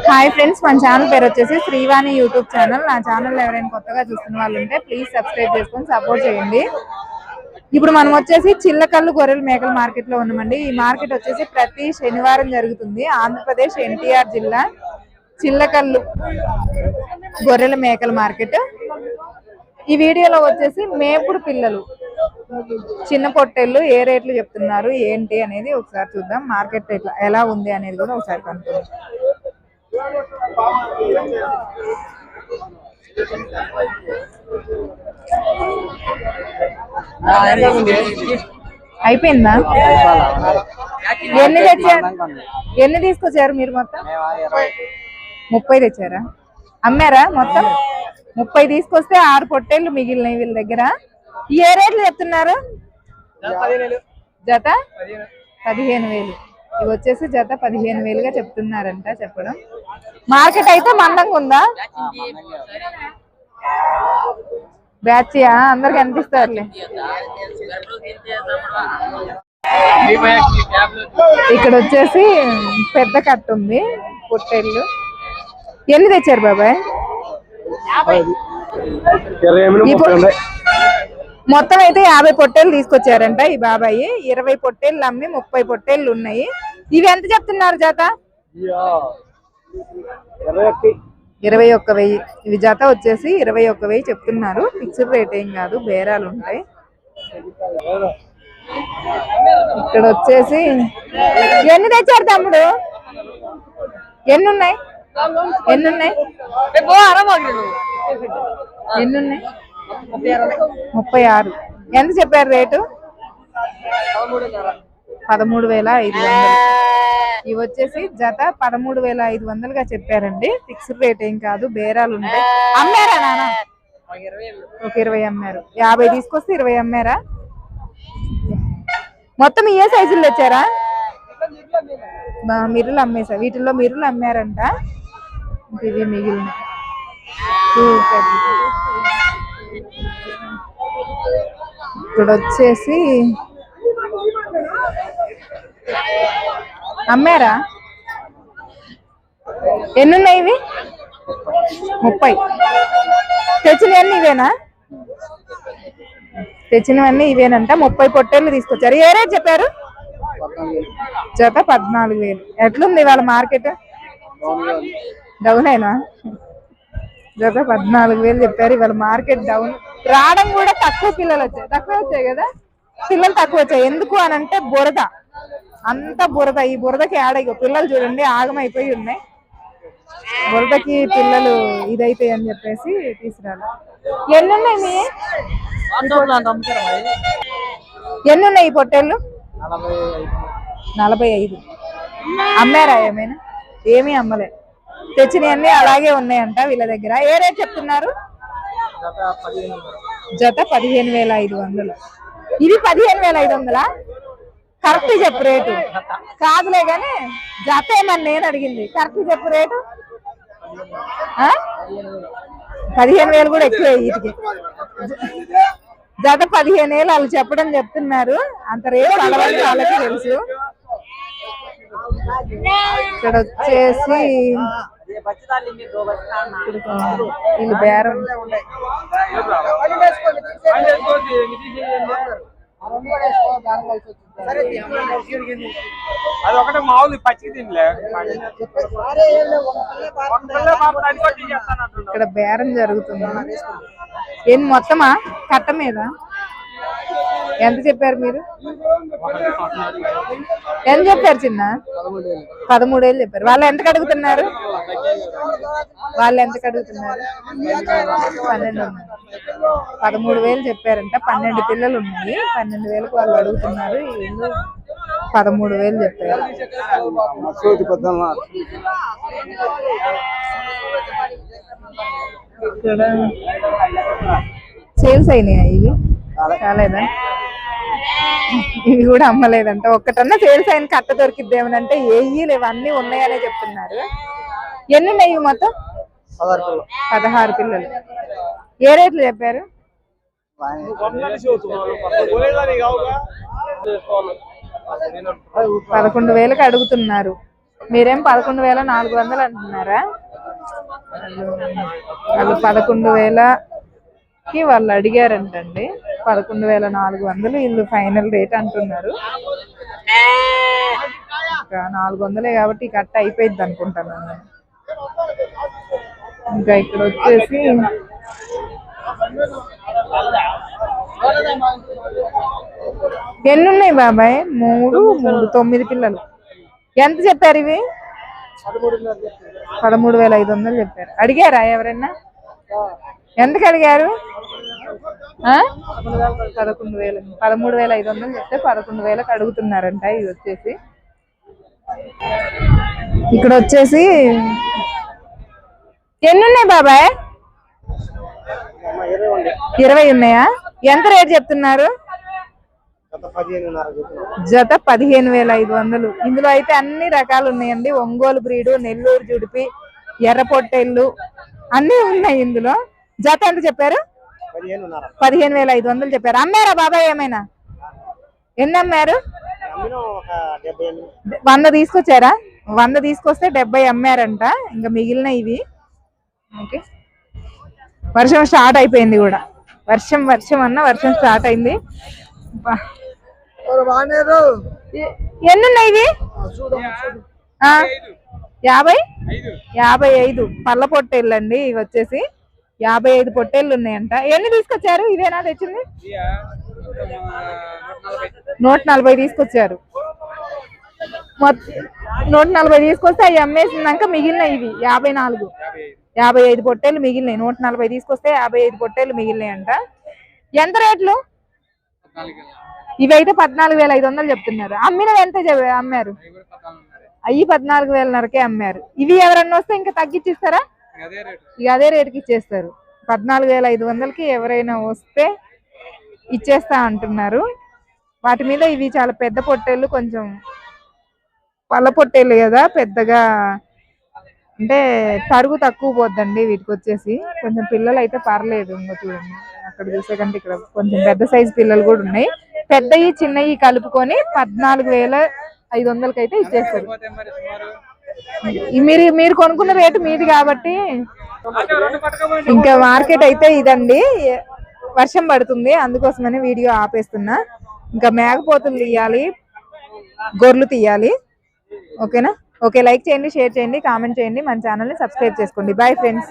Hi friends, మన channel పేరు వచ్చేసి శ్రీవాణి యూట్యూబ్ ఛానల్. నా ఛానల్ ఎవరైనా కొత్తగా చూస్తున్న వాళ్ళు ఉంటే ప్లీజ్ సబ్స్క్రైబ్ చేసుకొని సపోర్ట్ చేయండి. ఇప్పుడు మనం వచ్చేసి చిల్లకల్లు గొర్రెల మేకల మార్కెట్ లో ఉన్నామండి. ఈ మార్కెట్ వచ్చేసి ప్రతి శనివారం జరుగుతుంది. ఆంధ్రప్రదేశ్ ఎన్టీఆర్ జిల్లా చిల్లకల్లు గొర్రెల మేకల మార్కెట్. ఈ వీడియోలో వచ్చేసి మేపుడు పిల్లలు చిన్న పొట్టేళ్ళు ఏ రేట్లు చెప్తున్నారు ఏంటి అనేది ఒకసారి చూద్దాం. మార్కెట్ ఎలా ఉంది అనేది కూడా ఒకసారి కనుక్కుందాం. అయిపోయిందా? ఎన్ని తీసుకొచ్చారు మీరు? మొత్తం 30 తెచ్చారా? అమ్మారా? మొత్తం 30 తీసుకొస్తే 6 పొట్టేళ్ళు మిగిలినాయి వీళ్ళ దగ్గర. ఏ రేట్లు చెప్తున్నారు? జత 15,000. ఇవి వచ్చేసి జత 15,000గా చెప్తున్నారంట. చెప్పడం మార్కెట్ అయితే మందంగా ఉందా? బ్యాచ్ అందరికి అనిపిస్తారులే. ఇక్కడ వచ్చేసి పెద్ద కట్ట ఉంది పొట్టేళ్ళు. ఎన్ని తెచ్చారు బాబాయ్? మొత్తం అయితే 50 పొట్టేళ్ళు తీసుకొచ్చారంట ఈ బాబాయి. 20 పొట్టేళ్ళు అమ్మి 30 పొట్టేళ్ళు ఉన్నాయి. ఇవి ఎంత చెప్తున్నారు జత? 21,000. ఇవి జత వచ్చేసి 21,000 చెప్తున్నారు. ఫిక్స్డ్ రేట్ ఏం కాదు, బేరాలు ఉంటాయి. ఇక్కడ వచ్చేసి ఎన్ని తెచ్చారు తమ్ముడు? ఎన్నున్నాయి? 36. ఎంత చెప్పారు రేటు? 13,500. ఇవి వచ్చేసి జత 13,500గా చెప్పారండి. ఫిక్స్డ్ రేట్ ఏం కాదు, బేరాలు ఉంటాయి. అమ్మారా నాన్న? ఒక 20 అమ్మారు. 50 తీసుకొస్తే 20 అమ్మారా? మొత్తం ఏ సైజులు తెచ్చారా? మిర్రులు అమ్మేసా. వీటిల్లో మిర్రులు అమ్మారంట. ఇవి మిగిలిన ఇక్కడ వచ్చేసి అమ్మారా? ఎన్నున్నాయి ఇవి? 30. తెచ్చినవన్నీ ఇవేనా? తెచ్చినవన్నీ ఇవేనంట. 30 పొట్టేళ్ళు తీసుకొచ్చారు. ఏ రేట్ చెప్పారు? జత 14,000. ఎట్లుంది ఇవాళ మార్కెట్? డౌన్ అయినా? జత 14,000 చెప్పారు. ఇవాళ మార్కెట్ డౌన్. రావడం కూడా తక్కువ పిల్లలు వచ్చాయి కదా. పిల్లలు తక్కువ వచ్చాయి. ఎందుకు అని అంటే బురద, అంత బురద. ఈ బురదకి ఆడగా పిల్లలు చూడండి ఆగమైపోయి ఉన్నాయి. బురదకి పిల్లలు ఇదైతాయి అని చెప్పేసి తీసుకురాలి. ఎన్నున్నాయి ఈ పొట్టేళ్ళు? 45. అమ్మారా ఏమైనా? ఏమీ అమ్మలే. తెచ్చినవన్నీ అలాగే ఉన్నాయంట వీళ్ళ దగ్గర. ఏ రేట్ చెప్తున్నారు? జత 15,500. ఇది 15,500. కరెక్ట్ చెప్పు రేటు. కాదులే గాని జత ఏమన్నా నేను అడిగింది. కరెక్ట్ చెప్పు రేటు. 15,000 కూడా ఎక్కువ. వీటికి జత 15,000 వాళ్ళు చెప్పడం చెప్తున్నారు. అంత రేటు అలవాటు వాళ్ళకి తెలుసు. ఇక్కడ వచ్చేసి వీళ్ళు బేరం. ఇక్కడ బేరం జరుగుతుంది. ఏం మొత్తమా? కట్ట మీద ఎంత చెప్పారు మీరు? ఎంత చెప్పారు చిన్న? 13,000 చెప్పారు. వాళ్ళు ఎంతకు అడుగుతున్నారు? 12,000 13,000 చెప్పారంట. 12 పిల్లలు ఉన్నాయి. 12,000కు వాళ్ళు అడుగుతున్నారు. వీళ్ళు 13,000 చెప్పారు. ఇక్కడ సేల్స్ అయినాయా? ఇవి కాలేదా? ఇవి కూడా అమ్మలేదంట. ఒక్కటన్నా సేల్స్ అయిన కట్ట దొరికిద్దేమనంటే ఏవి లేవు, అన్ని ఉన్నాయనే చెప్తున్నారు. ఎన్ని ఉన్నాయి మొత్తం? 16 పిల్లలు. ఏ రేట్లు చెప్పారు? 11,000కి అడుగుతున్నారు. మీరేం 11,400 అంటున్నారా? వాళ్ళు 11,000కి వాళ్ళు అడిగారంటండి. 11,400 వీళ్ళు ఫైనల్ రేట్ అంటున్నారు. ఇంకా 400 కాబట్టి కట్ట అయిపోయింది అనుకుంటాను. ఇంకా ఇక్కడ వచ్చేసి ఎన్ని ఉన్నాయి బాబాయ్? 3 9 పిల్లలు. ఎంత చెప్పారు ఇవి? 13,500 చెప్పారు. అడిగారా ఎవరైనా? ఎందుకు అడిగారు? 11,000 13,500 చెప్తే 11,000కి అడుగుతున్నారంట. ఇది వచ్చేసి ఇక్కడ వచ్చేసి ఎన్ని ఉన్నాయి బాబాయ్? 20 ఉన్నాయా? ఎంత రేట్ చెప్తున్నారు? జత 15,500. ఇందులో అయితే అన్ని రకాలు ఉన్నాయండి. ఒంగోలు బ్రీడు, నెల్లూరు జుడిపి, ఎర్ర పొట్టేళ్ళు అన్ని ఉన్నాయి ఇందులో. జత ఎంత చెప్పారు? 15,500 చెప్పారు. అమ్మారా బాబాయ్ ఏమైనా? ఎన్ని అమ్మారు? 100 తీసుకొచ్చారా? 100 తీసుకొస్తే 70 అమ్మారంట. ఇంకా మిగిలిన ఇవి. ఓకే, వర్షం స్టార్ట్ అయిపోయింది కూడా. వర్షం స్టార్ట్ అయింది. ఎన్ని ఉన్నాయి ఇవి? 55 పళ్ళ పొట్టేళ్ళు అండి. ఇవి వచ్చేసి 55 పొట్టేళ్ళు ఉన్నాయంట. ఎన్ని తీసుకొచ్చారు? ఇవేనా తెచ్చింది? 140 తీసుకొచ్చారు. 140 తీసుకొస్తే అవి అమ్మేసినాక మిగిలిన ఇవి 55 పొట్టేళ్ళు మిగిలినాయి. 140 తీసుకొస్తే 55 పొట్టేళ్ళు మిగిలినాయి అంట. ఎంత రేట్లు? ఇవైతే 14,500 చెప్తున్నారు. అమ్మినవి ఎంత అమ్మారు? అవి 14,500కే అమ్మారు. ఇవి ఎవరన్నా వస్తే ఇంకా తగ్గించిస్తారా? ఇక అదే రేటుకి ఇచ్చేస్తారు. 14,500కి ఎవరైనా వస్తే ఇచ్చేస్తా అంటున్నారు. వాటి మీద ఇవి చాలా పెద్ద పొట్టేళ్ళు, కొంచెం పళ్ళ పొట్టేళ్ళు కదా, పెద్దగా అంటే తరుగు తక్కువ పోద్దండి వీటికి వచ్చేసి. కొంచెం పిల్లలు అయితే పర్లేదు. ఇంకా చూడండి అక్కడ చూసే కంటే ఇక్కడ కొంచెం పెద్ద సైజు పిల్లలు కూడా ఉన్నాయి. పెద్దవి చిన్నవి కలుపుకొని 14,500కి అయితే ఇచ్చేస్తారు. మీరు కొనుక్కున్న రేటు మీది కాబట్టి. ఇంకా మార్కెట్ అయితే ఇదండి. వర్షం పడుతుంది, అందుకోసమని వీడియో ఆపేస్తున్నా. ఇంకా మేకపోతులు తీయాలి, గొర్రెలు తీయాలి. ఓకేనా? ఓకే, లైక్ చేయండి, షేర్ చేయండి, కామెంట్ చేయండి, మన ఛానల్ని సబ్స్క్రైబ్ చేసుకోండి. Bye friends.